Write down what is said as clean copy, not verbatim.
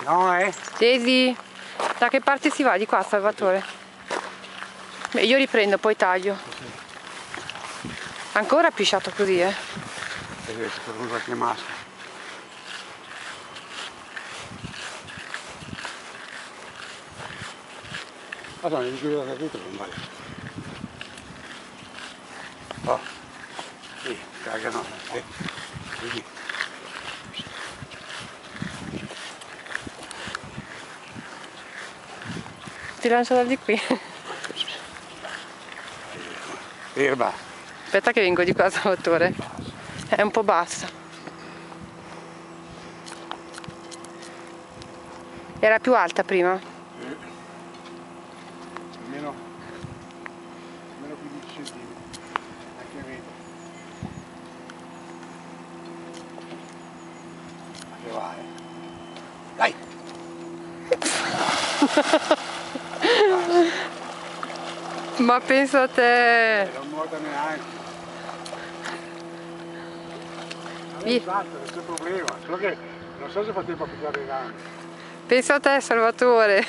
No, Daisy, da che parte si va? Di qua, Salvatore? Beh, io riprendo, poi taglio. Ancora pisciato così, E questo per qualche massa. Allora, mi chiudo da tutto non vale. Oh, sì, cagano, così. Ti lancio da di qui. Ferma. Aspetta che vengo di qua, Salvatore. È un po' bassa. Era più alta prima. Almeno 15 centimetri. Anche meno. Ma che va, Dai! Ma penso a te. Non nuota neanche. Via. Esatto, non c'è problema. Solo che non so se fa tempo a pigliare le gambe. Penso a te, Salvatore.